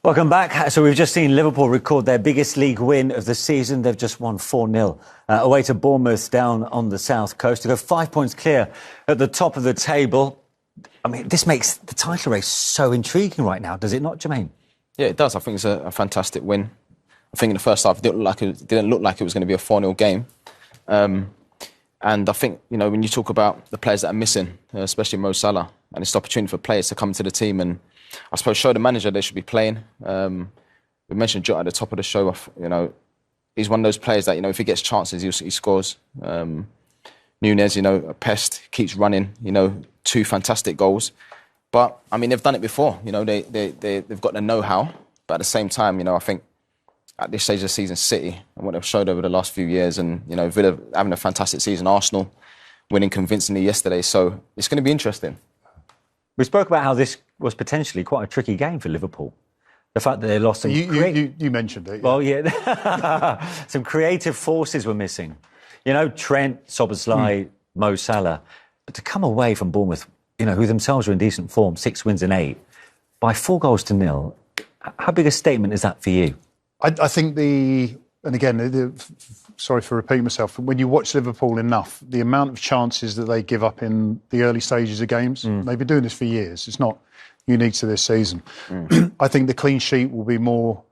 Welcome back. So we've just seen Liverpool record their biggest league win of the season. They've just won 4-0 away to Bournemouth down on the south coast to go 5 points clear at the top of the table. I mean, this makes the title race so intriguing right now, does it not, Jermaine? Yeah, it does. I think it's a fantastic win. I think in the first half it didn't look like it was going to be a 4-0 game. And I think, you know, when you talk about the players that are missing, especially Mo Salah, and it's the opportunity for players to come to the team and, I suppose, show the manager they should be playing. We mentioned Jota at the top of the show. You know, he's one of those players that, you know, if he gets chances, he scores. Nunez, you know, a pest, keeps running. You know, 2 fantastic goals. But I mean, they've done it before. You know, they've got the know-how. But at the same time, you know, I think at this stage of the season, City and what they've showed over the last few years, and you know, Villa having a fantastic season, Arsenal winning convincingly yesterday. So it's going to be interesting. We spoke about how this was potentially quite a tricky game for Liverpool. The fact that they lost some... You mentioned it. Yeah. Well, yeah. Some creative forces were missing. You know, Trent, Szoboszlai, Mo Salah. But to come away from Bournemouth, you know, who themselves are in decent form, 6 wins and 8, by 4-0, how big a statement is that for you? I think and again, sorry for repeating myself, but when you watch Liverpool enough, the amount of chances that they give up in the early stages of games, they've been doing this for years. It's not unique to this season. I think the clean sheet will be more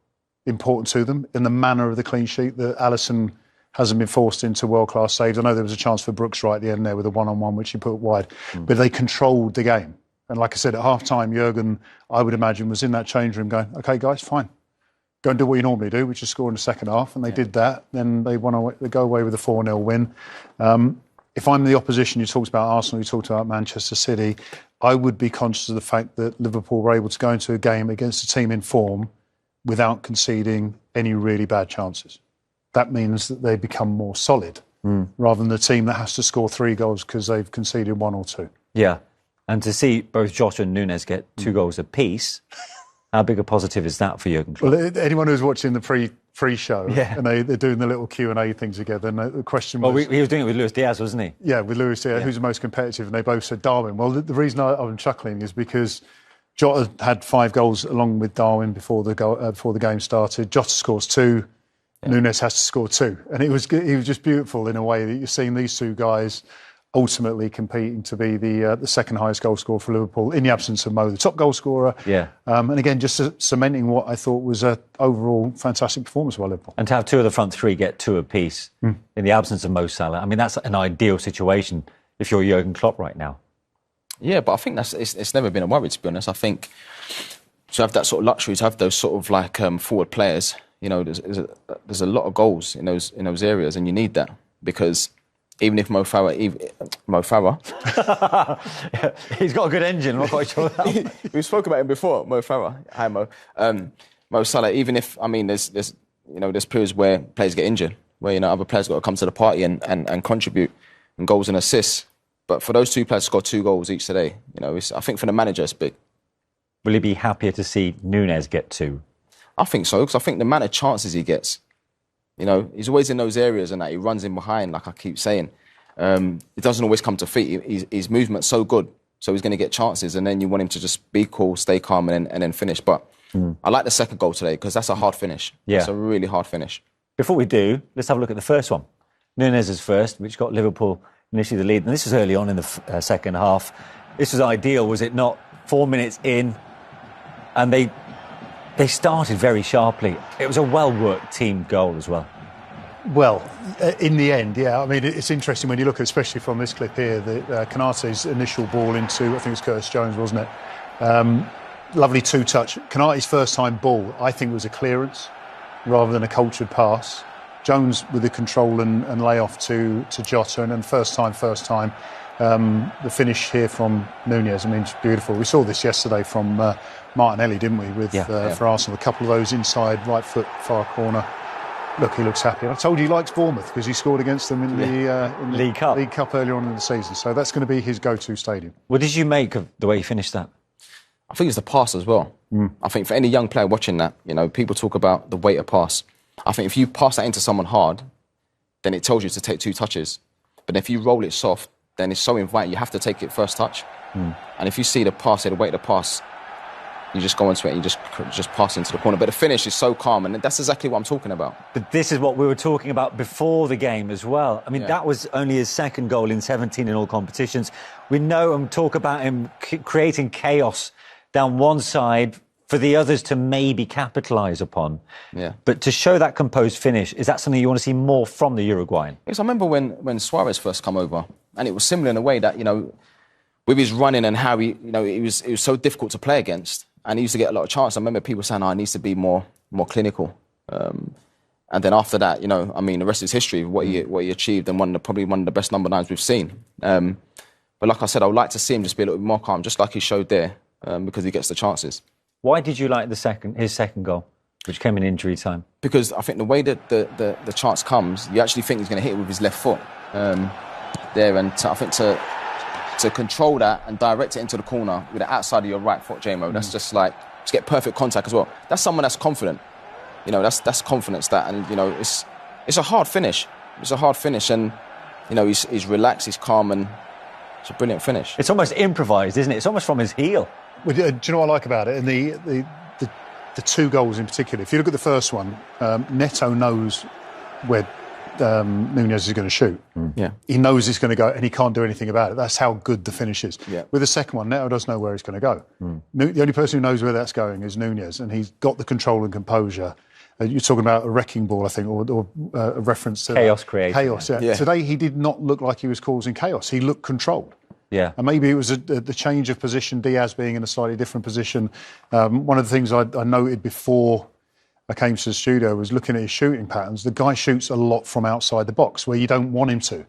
important to them in the manner of the clean sheet, that Alisson hasn't been forced into world-class saves. I know there was a chance for Brooks right at the end there with a one-on-one, which he put wide, but they controlled the game. And like I said, at half-time, Jurgen, I would imagine, was in that change room going, OK, guys, fine. Go and do what you normally do, which is score in the second half. And they did that. Then they go away with a 4-0 win. If I'm the opposition, you talked about Arsenal, you talked about Manchester City, I would be conscious of the fact that Liverpool were able to go into a game against a team in form without conceding any really bad chances. That means that they become more solid rather than the team that has to score 3 goals because they've conceded 1 or 2. Yeah. And to see both Jota and Nunez get 2 goals apiece... How big a positive is that for Jurgen Klopp? Well, anyone who's watching the pre-show, and they're doing the little Q&A things together, and the question was... Well, he was doing it with Luis Diaz, wasn't he? Yeah, with Luis Diaz, who's the most competitive, and they both said Darwin. Well, the reason I'm chuckling is because Jota had 5 goals along with Darwin before the game started. Jota scores 2, Nunez has to score 2. And it was just beautiful in a way that you're seeing these 2 guys ultimately competing to be the second highest goal scorer for Liverpool in the absence of Mo, the top goal scorer. Yeah. And again, just cementing what I thought was an overall fantastic performance by Liverpool. And to have 2 of the front 3 get 2 apiece in the absence of Mo Salah, I mean, that's an ideal situation if you're Jurgen Klopp right now. Yeah, but I think it's never been a worry, to be honest. I think to have that sort of luxury, to have those sort of like forward players, you know, there's a lot of goals in those areas, and you need that because... Even if Mo Farah, he's got a good engine. I'm not quite sure. We spoke about him before, Mo Farah. Hi, Mo. Mo Salah. Even if there's periods where players get injured, where you know other players got to come to the party and contribute and goals and assists. But for those 2 players to score 2 goals each today, you know, I think for the manager it's big. Will he be happier to see Nunez get 2? I think so, because I think the amount of chances he gets. You know, he's always in those areas and that he runs in behind, like I keep saying. It doesn't always come to feet. His movement's so good, so he's going to get chances, and then you want him to just be cool, stay calm, and then finish. But I like the second goal today because that's a hard finish. Yeah. It's a really hard finish. Before we do, let's have a look at the first one. Nunez's first, which got Liverpool initially the lead. And this was early on in the second half. This was ideal, was it not? 4 minutes in, and they started very sharply. It was a well-worked team goal as well. Well, in the end, yeah. I mean, it's interesting when you look at, especially from this clip here, Konaté's initial ball into, I think it was Curtis Jones, wasn't it? Lovely 2-touch. Konaté's first-time ball, I think, was a clearance rather than a cultured pass. Jones with the control and layoff to Jota, and then first time. The finish here from Nunez, I mean, it's beautiful. We saw this yesterday from Martinelli, didn't we, for Arsenal. A couple of those inside, right foot, far corner. Look, he looks happy. I told you he likes Bournemouth because he scored against them in the League Cup earlier on in the season. So that's going to be his go-to stadium. What did you make of the way he finished that? I think it's the pass as well. I think for any young player watching that, you know, people talk about the weight of pass. I think if you pass that into someone hard, then it tells you to take 2 touches. But if you roll it soft, then it's so inviting. You have to take it first touch. And if you see the pass, the weight of the pass, you just go into it and you just pass into the corner. But the finish is so calm, and that's exactly what I'm talking about. But this is what we were talking about before the game as well. I mean, that was only his second goal in 17 in all competitions. We know and talk about him creating chaos down one side for the others to maybe capitalise upon. Yeah. But to show that composed finish, is that something you want to see more from the Uruguayan? Yes, I remember when Suarez first come over, and it was similar in a way that, you know, with his running and how he, you know, it was so difficult to play against, and he used to get a lot of chances. I remember people saying, "Oh, he needs to be more clinical." And then after that, you know, I mean, the rest is history. What he achieved, and probably one of the best number 9s we've seen. But like I said, I would like to see him just be a little bit more calm, just like he showed there, because he gets the chances. Why did you like his second goal, which came in injury time? Because I think the way that the chance comes, you actually think he's going to hit it with his left foot there, and I think to control that and direct it into the corner with the outside of your right foot, JMO, that's just like, to get perfect contact as well. That's someone that's confident. You know, that's confidence that, and, you know, it's a hard finish. It's a hard finish, and, you know, he's relaxed, he's calm, and it's a brilliant finish. It's almost improvised, isn't it? It's almost from his heel. Well, do you know what I like about it? And the two goals in particular. If you look at the first one, Neto knows where Nunez is going to shoot. Yeah. He knows he's going to go, and he can't do anything about it. That's how good the finish is. Yeah. With the second one, Neto doesn't know where he's going to go. The only person who knows where that's going is Nunez, and he's got the control and composure. You're talking about a wrecking ball, I think, or a reference to chaos creation. Chaos, yeah. Today, he did not look like he was causing chaos. He looked controlled. Yeah. And maybe it was the change of position, Diaz being in a slightly different position. One of the things I noted before I came to the studio was looking at his shooting patterns. The guy shoots a lot from outside the box where you don't want him to.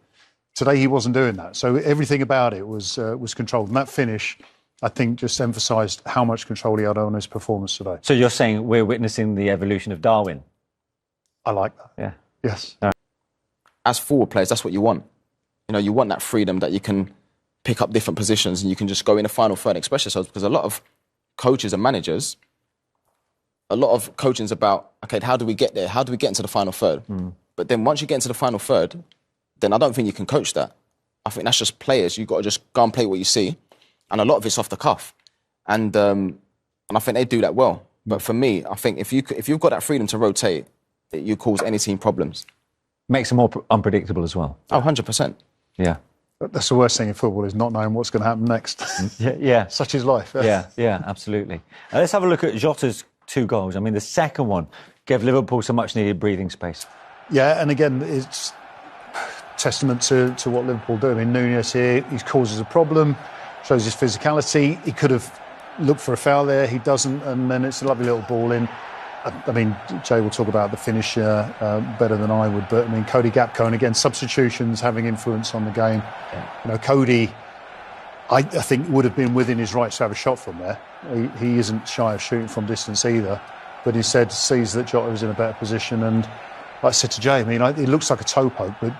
Today, he wasn't doing that. So everything about it was controlled. And that finish, I think, just emphasised how much control he had on his performance today. So you're saying we're witnessing the evolution of Darwin? I like that. Yeah. Yes. As forward players, that's what you want. You know, you want that freedom that you can pick up different positions and you can just go in the final third and express yourselves, because a lot of coaches and managers, a lot of coaching is about, okay, how do we get there? How do we get into the final third? But then once you get into the final third, then I don't think you can coach that. I think that's just players. You've got to just go and play what you see. And a lot of it's off the cuff. And I think they do that well. But for me, I think if you've got that freedom to rotate, you cause any team problems. Makes them more unpredictable as well. Oh, 100%. Yeah. That's the worst thing in football, is not knowing what's going to happen next. Yeah. Such is life. Yeah, absolutely. Let's have a look at Jota's two goals. I mean, the second one gave Liverpool some much-needed breathing space. Yeah, and again, it's testament to what Liverpool do. I mean, Nunez here, he causes a problem, shows his physicality. He could have looked for a foul there, he doesn't, and then it's a lovely little ball in. I mean, Jay will talk about the finisher better than I would, but I mean, Cody Gakpo, and again, substitutions having influence on the game. Yeah. You know, Cody, I think, would have been within his rights to have a shot from there. He isn't shy of shooting from distance either, but instead sees that Jota is in a better position. And like I said to Jay, I mean, it looks like a toe poke, but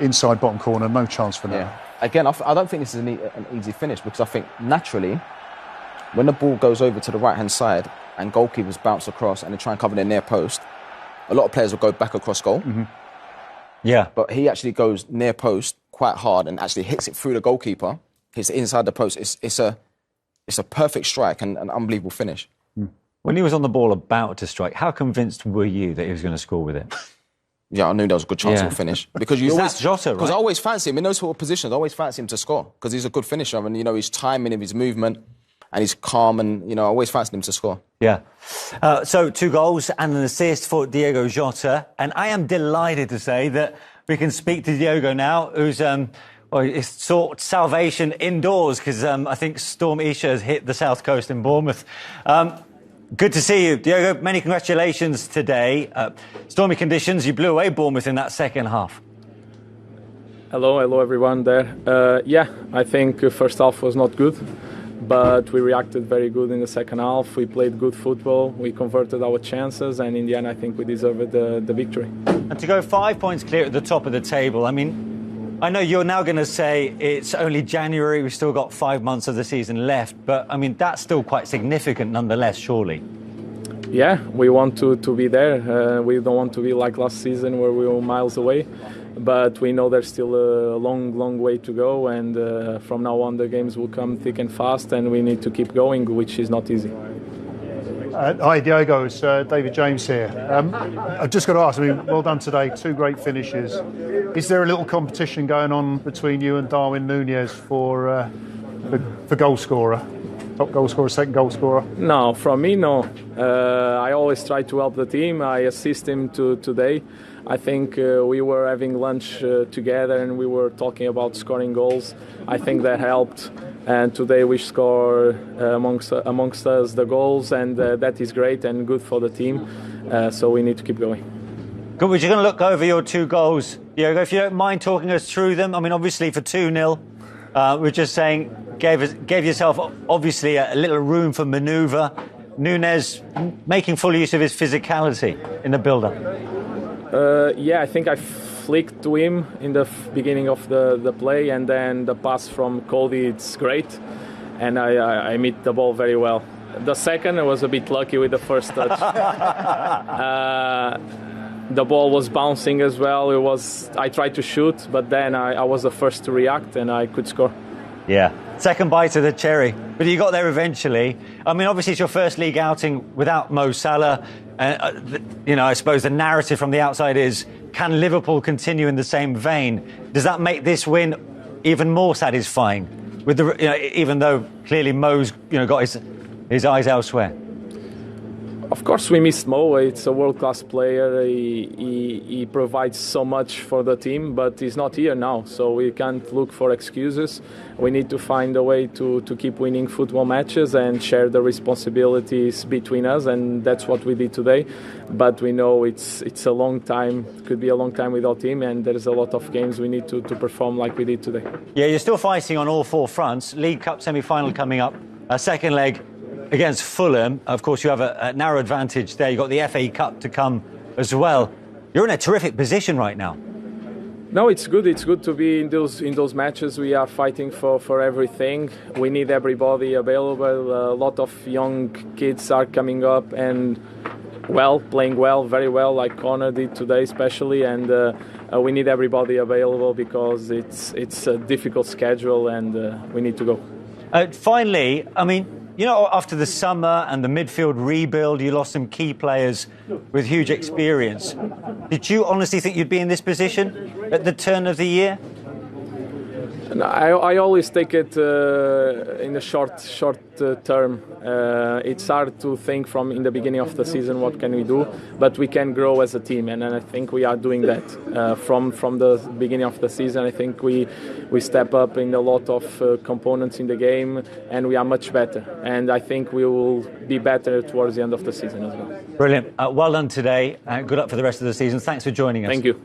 inside bottom corner, no chance for now. Yeah. Again, I don't think this is an easy finish, because I think naturally, when the ball goes over to the right-hand side and goalkeepers bounce across and they try and cover their near post, a lot of players will go back across goal. Yeah. But he actually goes near post quite hard and actually hits it through the goalkeeper, hits it inside the post. It's a perfect strike and an unbelievable finish. When he was on the ball about to strike, how convinced were you that he was going to score with it? Yeah, I knew there was a good chance of a finish. Because you always, Jota, right? Because I always fancy him in those sort of positions. I always fancy him to score because he's a good finisher, and, you know, his timing of his movement, and he's calm, and, you know, I always fancied him to score. Yeah. So 2 goals and an assist for Diogo Jota. And I am delighted to say that we can speak to Diogo now, who's it's sought salvation indoors, because I think Storm Isha has hit the south coast in Bournemouth. Good to see you, Diogo. Many congratulations today. Stormy conditions, you blew away Bournemouth in that second half. Hello everyone there. Yeah, I think first half was not good, but we reacted very good in the second half. We played good football, we converted our chances, and in the end I think we deserved the victory. And to go 5 points clear at the top of the table, I mean, I know you're now going to say it's only January, we've still got 5 months of the season left, but I mean, that's still quite significant nonetheless, surely. Yeah, we want to be there. We don't want to be like last season where we were miles away. but we know there's still a long way to go, and from now on the games will come thick and fast, and we need to keep going, which is not easy. Hi Diogo, it's David James here. I've just got to ask, well done today, 2 great finishes. Is there a little competition going on between you and Darwin Núñez for goal scorer? Top goal scorer, second goal scorer? No, from me, no. I always try to help the team. I assist him today. I think we were having lunch together and we were talking about scoring goals. I think that helped. And today we score amongst us the goals, and that is great and good for the team. So we need to keep going. Good, we're just going to look over your 2 goals. Diogo, if you don't mind talking us through them. I mean, obviously for 2-0, we're just saying gave yourself obviously a little room for manoeuvre. Núñez making full use of his physicality in the build-up. Yeah, I think I flicked to him in the beginning of the play, and then the pass from Cody, it's great, and I meet the ball very well. The second, I was a bit lucky with the first touch. The ball was bouncing as well. I tried to shoot, but then I was the first to react, and I could score. Yeah, second bite of the cherry, but you got there eventually. I mean, obviously it's your first league outing without Mo Salah. I suppose the narrative from the outside is, can Liverpool continue in the same vein? Does that make this win even more satisfying? With even though clearly Mo's got his eyes elsewhere. Of course, we missed Mo. It's a world-class player. He provides so much for the team, but he's not here now, so we can't look for excuses. We need to find a way to keep winning football matches and share the responsibilities between us, and that's what we did today. But we know it's a long time, could be a long time without him, and there's a lot of games we need to perform like we did today. Yeah, you're still fighting on all 4 fronts. League Cup semi-final coming up, a second leg against Fulham. Of course, you have a narrow advantage there. You've got the FA Cup to come as well. You're in a terrific position right now. No, it's good. It's good to be in those matches. We are fighting for everything. We need everybody available. A lot of young kids are coming up and playing very well, like Connor did today especially. And we need everybody available because it's a difficult schedule and we need to go. Finally, I mean, after the summer and the midfield rebuild, you lost some key players with huge experience. Did you honestly think you'd be in this position at the turn of the year? No, I always take it in the short term. It's hard to think from in the beginning of the season what can we do, but we can grow as a team, and I think we are doing that from the beginning of the season. I think we step up in a lot of components in the game, and we are much better. And I think we will be better towards the end of the season as well. Brilliant. Well done today. Good luck for the rest of the season. Thanks for joining us. Thank you.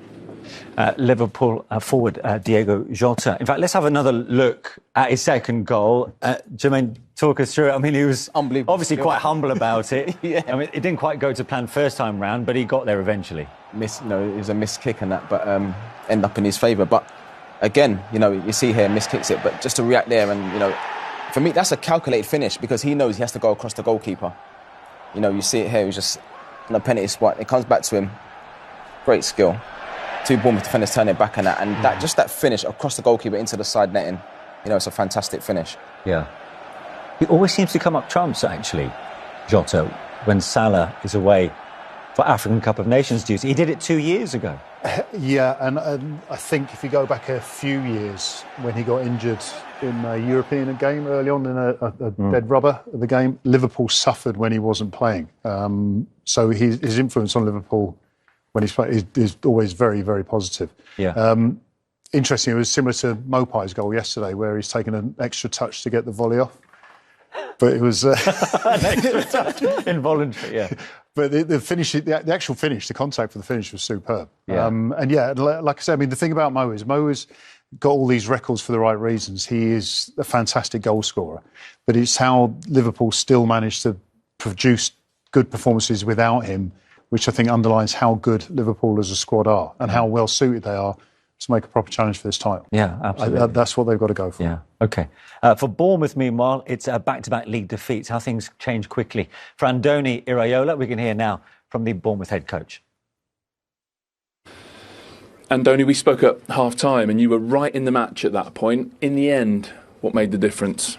Liverpool forward Diego Jota. In fact, let's have another look at his second goal. Jermaine, talk us through it. I mean, he was obviously quite humble about it. Yeah. I mean, it didn't quite go to plan first time round, but he got there eventually. It was a missed kick and that, but end up in his favour. But again, you see here, miskicks it, but just to react there and, for me, that's a calculated finish because he knows he has to go across the goalkeeper. You see it here, he's just on a penalty spot. It comes back to him. Great skill. 2 Bournemouth defenders turn it back and that, and that finish across the goalkeeper into the side netting, it's a fantastic finish. Yeah. He always seems to come up trumps, actually, Jota, when Salah is away for African Cup of Nations duty. He did it 2 years ago. Yeah, and I think if you go back a few years when he got injured in a European game early on in a dead rubber of the game, Liverpool suffered when he wasn't playing. So his influence on Liverpool when he's playing is always very, very positive. Yeah. Interesting, it was similar to Mopai's goal yesterday where he's taken an extra touch to get the volley off. But it was... An extra touch, involuntary, yeah. But the finish, the actual finish, the contact for the finish was superb. Yeah. Like I said, the thing about Mo has got all these records for the right reasons. He is a fantastic goal scorer. But it's how Liverpool still managed to produce good performances without him, which I think underlines how good Liverpool as a squad are and how well suited they are to make a proper challenge for this title. Yeah, absolutely. That's what they've got to go for. Yeah, OK. For Bournemouth, meanwhile, it's back-to-back league defeats. How things change quickly. For Andoni Iraola, we can hear now from the Bournemouth head coach. Andoni, we spoke at half-time and you were right in the match at that point. In the end, what made the difference?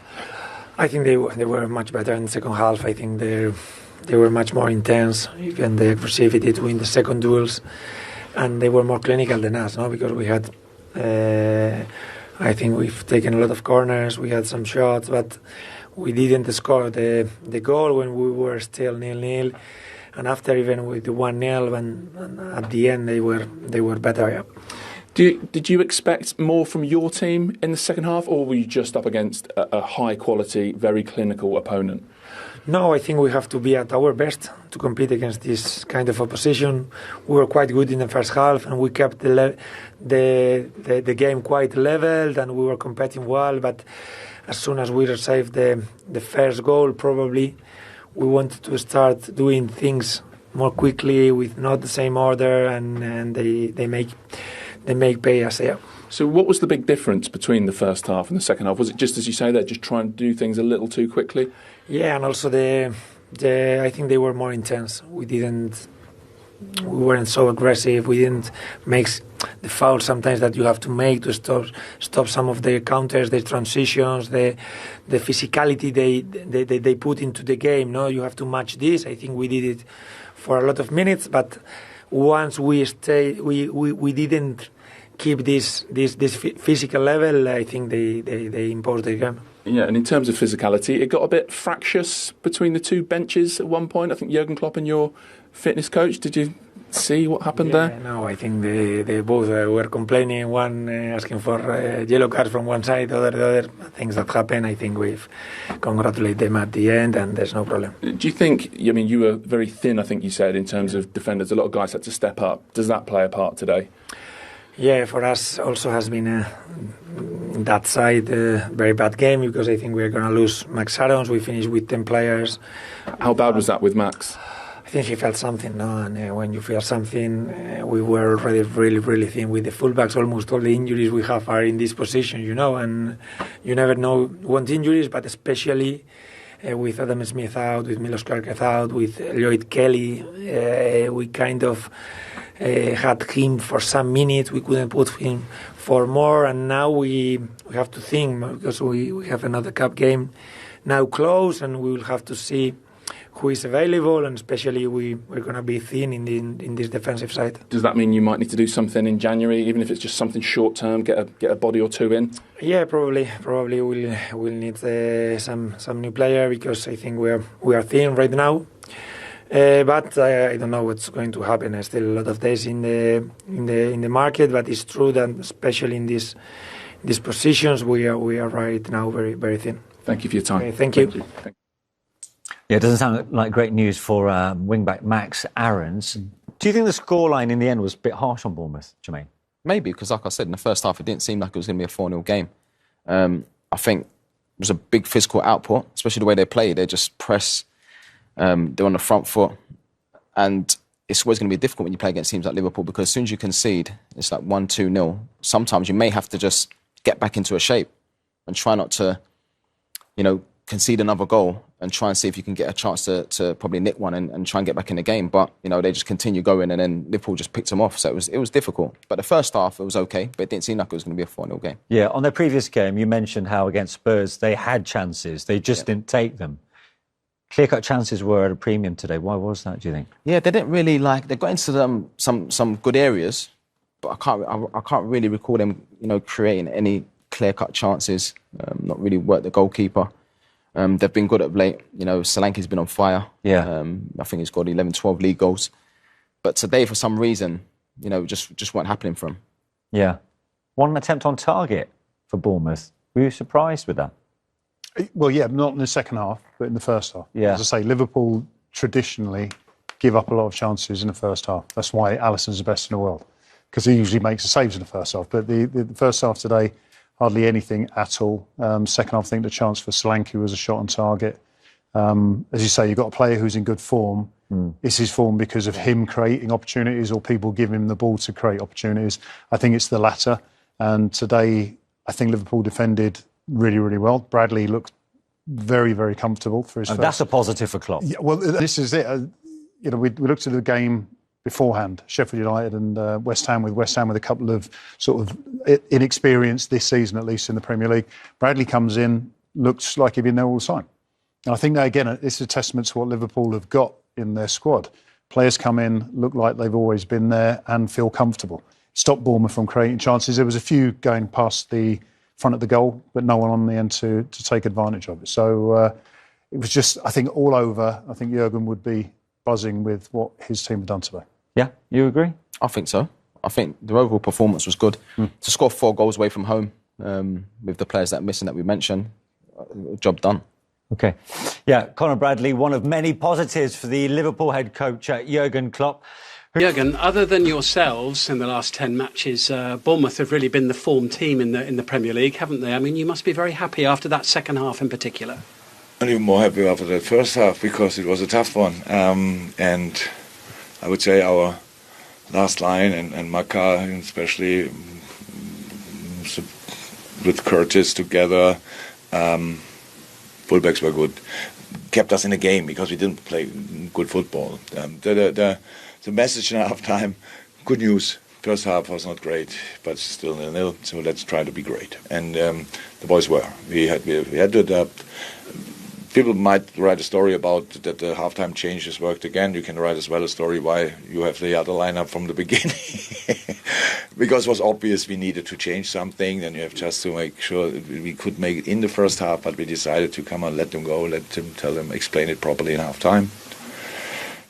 I think they were much better in the second half. I think they were much more intense, even the aggressivity to win the second duels, and they were more clinical than us, no? Because we had, I think we've taken a lot of corners, we had some shots, but we didn't score the goal when we were still 0-0, and after even with the 1-0, and at the end they were better. Yeah. Did you expect more from your team in the second half, or were you just up against a high-quality, very clinical opponent? No, I think we have to be at our best to compete against this kind of opposition. We were quite good in the first half, and we kept the game quite leveled, and we were competing well. But as soon as we received the first goal, probably we wanted to start doing things more quickly with not the same order, and they make pay us. Yeah. So what was the big difference between the first half and the second half? Was it just as you say, they're just trying to do things a little too quickly? Yeah, and also I think they were more intense. We weren't so aggressive. We didn't make the fouls sometimes that you have to make to stop some of the counters, the transitions, the physicality they put into the game. No, you have to match this. I think we did it for a lot of minutes, but once we didn't keep this physical level, I think they imposed the game. Yeah, and in terms of physicality, it got a bit fractious between the two benches at one point. I think Jurgen Klopp and your fitness coach, did you see what happened there? No, I think they both were complaining, one asking for yellow cards from one side, the other. Things that happen, I think we've congratulated them at the end, and there's no problem. Do you think, I mean, you were very thin, I think you said, in terms of defenders. A lot of guys had to step up. Does that play a part today? Yeah, for us also has been that side a very bad game, because I think we're going to lose Max Aarons. We finished with 10 players. How bad was that with Max? I think he felt something, no? And when you feel something, we were already really, really thin with the fullbacks. Almost all the injuries we have are in this position, and you never know what injuries, but especially with Adam Smith out, with Milos Kerkez out, with Lloyd Kelly, we kind of had him for some minutes. We couldn't put him for more, and now we have to think, because we have another cup game now close, and we will have to see who is available, and especially we're going to be thin in this defensive side. Does that mean you might need to do something in January, even if it's just something short term, get a body or two in? Yeah, probably we'll need some new player, because I think we are thin right now. But I don't know what's going to happen. There's still a lot of days in the market, but it's true that especially in these positions we are right now very, very thin. Thank you for your time. Okay, thank you. Yeah, it doesn't sound like great news for wing-back Max Aarons. Do you think the scoreline in the end was a bit harsh on Bournemouth, Jermaine? Maybe, because like I said, in the first half, it didn't seem like it was going to be a 4-0 game. I think it was a big physical output, especially the way they play. They just press, they're on the front foot. And it's always going to be difficult when you play against teams like Liverpool, because as soon as you concede, it's like 1-2-0. Sometimes you may have to just get back into a shape and try not to, concede another goal and try and see if you can get a chance to probably nick one and try and get back in the game. But, they just continue going, and then Liverpool just picked them off. So it was difficult. But the first half, it was okay, but it didn't seem like it was going to be a 4-0 game. Yeah, on their previous game, you mentioned how against Spurs, they had chances. They just didn't take them. Clear-cut chances were at a premium today. Why was that, do you think? Yeah, they didn't really they got into some good areas, but I can't really recall them, creating any clear-cut chances. Not really worked the goalkeeper. They've been good of late. Solanke's been on fire. Yeah. I think he's got 11, 12 league goals. But today, for some reason, just weren't happening for him. Yeah. One attempt on target for Bournemouth. Were you surprised with that? Well, yeah, not in the second half, but in the first half. Yeah. As I say, Liverpool traditionally give up a lot of chances in the first half. That's why Alisson's the best in the world, because he usually makes the saves in the first half. But the first half today, hardly anything at all. Second half, I think the chance for Solanke was a shot on target. As you say, you've got a player who's in good form. Is his form because of him creating opportunities, or people give him the ball to create opportunities? I think it's the latter. And today, I think Liverpool defended really, really well. Bradley looked very, very comfortable for his first. That's a positive for Klopp. Yeah, well, this is it. We looked at the game beforehand. Sheffield United and West Ham with a couple of sort of inexperienced this season, at least in the Premier League. Bradley comes in, looks like he'd been there all the time. And I think that, again, it's a testament to what Liverpool have got in their squad. Players come in, look like they've always been there and feel comfortable. Stop Bournemouth from creating chances. There was a few going past the front of the goal, but no one on the end to take advantage of it. So it was just, I think, all over. I think Jurgen would be buzzing with what his team have done today. Yeah, you agree? I think so. I think the overall performance was good. To score 4 goals away from home with the players that are missing that we mentioned, job done. OK. Yeah, Conor Bradley, one of many positives for the Liverpool head coach, Jurgen Klopp. Jurgen, other than yourselves in the last 10 matches, Bournemouth have really been the form team in the Premier League, haven't they? I mean, you must be very happy after that second half in particular. I'm even more happy after that first half because it was a tough one. And I would say our last line and Maka, especially with Curtis together, fullbacks were good. Kept us in the game because we didn't play good football. The message in half time, good news. First half was not great, but still 0-0. So let's try to be great. And the boys were. We had to adapt. People might write a story about that the halftime changes worked again. You can write as well a story why you have the other lineup from the beginning. Because it was obvious we needed to change something, and you have just to make sure that we could make it in the first half, but we decided to come on, let them go, let them tell them, explain it properly in halftime.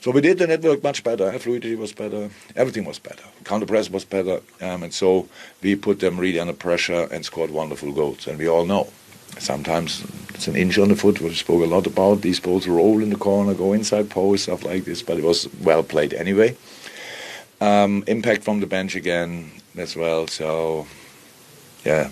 So we did, and it worked much better. Fluidity was better. Everything was better. Counter press was better. And so we put them really under pressure and scored wonderful goals. And we all know sometimes it's an inch on the foot, which we spoke a lot about. These balls roll in the corner, go inside post, stuff like this. But it was well played anyway. Impact from the bench again as well. So, yeah,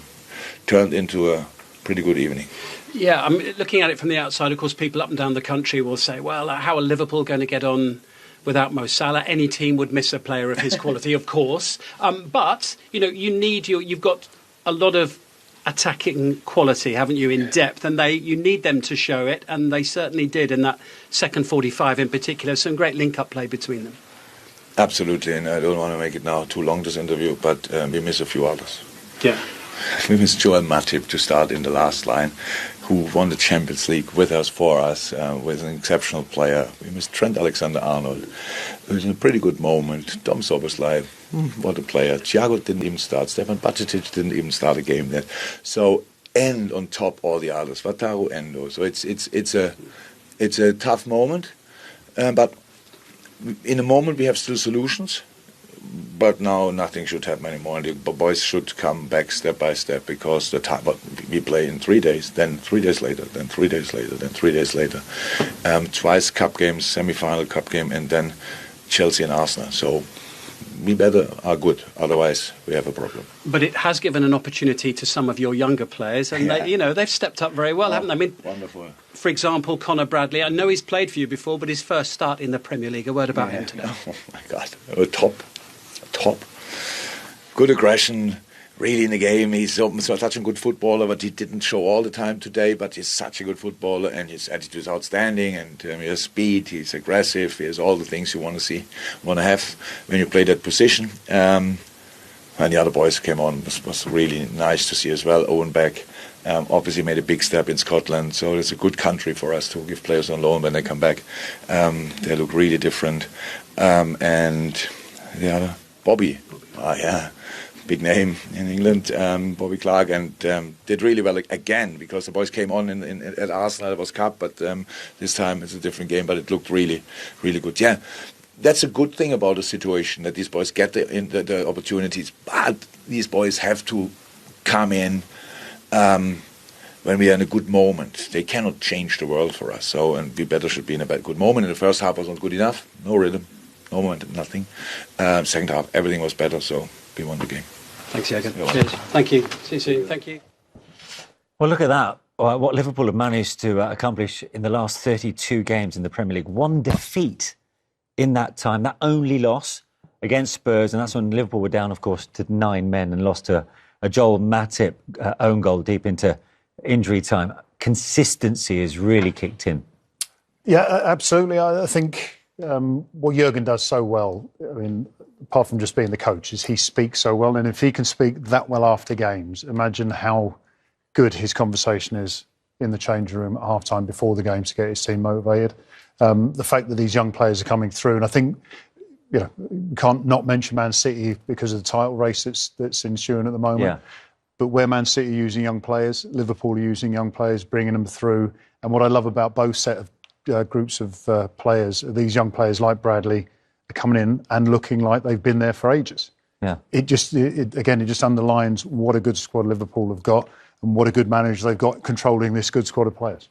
turned into a pretty good evening. Yeah, I'm looking at it from the outside. Of course, people up and down the country will say, well, how are Liverpool going to get on without Mo Salah? Any team would miss a player of his quality, of course. But, you've got a lot of attacking quality, haven't you, in depth, and you need them to show it, and they certainly did in that second 45 in particular. Some great link-up play between them. Absolutely, and I don't want to make it now too long, this interview, but we miss a few others. Yeah. We miss Joel Matip to start in the last line, who won the Champions League with us, for us, was an exceptional player. We miss Trent Alexander-Arnold. It was a pretty good moment. Dom Szoboszlai, what a player. Thiago didn't even start. Stefan Bajcetic didn't even start a game then. So, and on top all the others, Wataru Endo. So it's a tough moment, but in a moment we have still solutions. But now nothing should happen anymore, and the boys should come back step by step, because the time we play in 3 days, then 3 days later, then 3 days later, then 3 days later, twice cup games, semi-final cup game, and then Chelsea and Arsenal. So we better are good, otherwise we have a problem. But it has given an opportunity to some of your younger players, and they've stepped up very well, haven't they? I mean, wonderful. For example, Conor Bradley. I know he's played for you before, but his first start in the Premier League. A word about him today. Oh my God, top. Good aggression, really in the game. He's such a good footballer, but he didn't show all the time today, but he's such a good footballer, and his attitude is outstanding, and he has speed, he's aggressive, he has all the things you want to have when you play that position. And the other boys came on. It was really nice to see as well. Owen Beck obviously made a big step in Scotland, so it's a good country for us to give players on loan when they come back. They look really different. And the other, Bobby. Big name in England, Bobby Clark, and did really well again, because the boys came on at Arsenal. It was cup, but this time it's a different game, but it looked really, really good. Yeah, that's a good thing about the situation, that these boys get the opportunities, but these boys have to come in when we are in a good moment. They cannot change the world for us, and we better should be in a good moment. In the first half was not good enough, no rhythm. No momentum, nothing. Second half, everything was better, so we won the game. Thanks, Jurgen. Cheers. Thank you. See you soon. Thank you. Well, look at that. What Liverpool have managed to accomplish in the last 32 games in the Premier League. One defeat in that time, that only loss against Spurs, and that's when Liverpool were down, of course, to 9 men and lost to a Joel Matip own goal deep into injury time. Consistency has really kicked in. Yeah, absolutely. I think what Jurgen does so well, I mean, apart from just being the coach, is he speaks so well. And if he can speak that well after games, imagine how good his conversation is in the changing room at half-time before the game to get his team motivated. The fact that these young players are coming through, and I think, you can't not mention Man City because of the title race that's ensuing at the moment. Yeah. But where Man City are using young players, Liverpool are using young players, bringing them through. And what I love about both set of groups of players, these young players like Bradley, are coming in and looking like they've been there for ages. Yeah. It just underlines what a good squad Liverpool have got and what a good manager they've got controlling this good squad of players.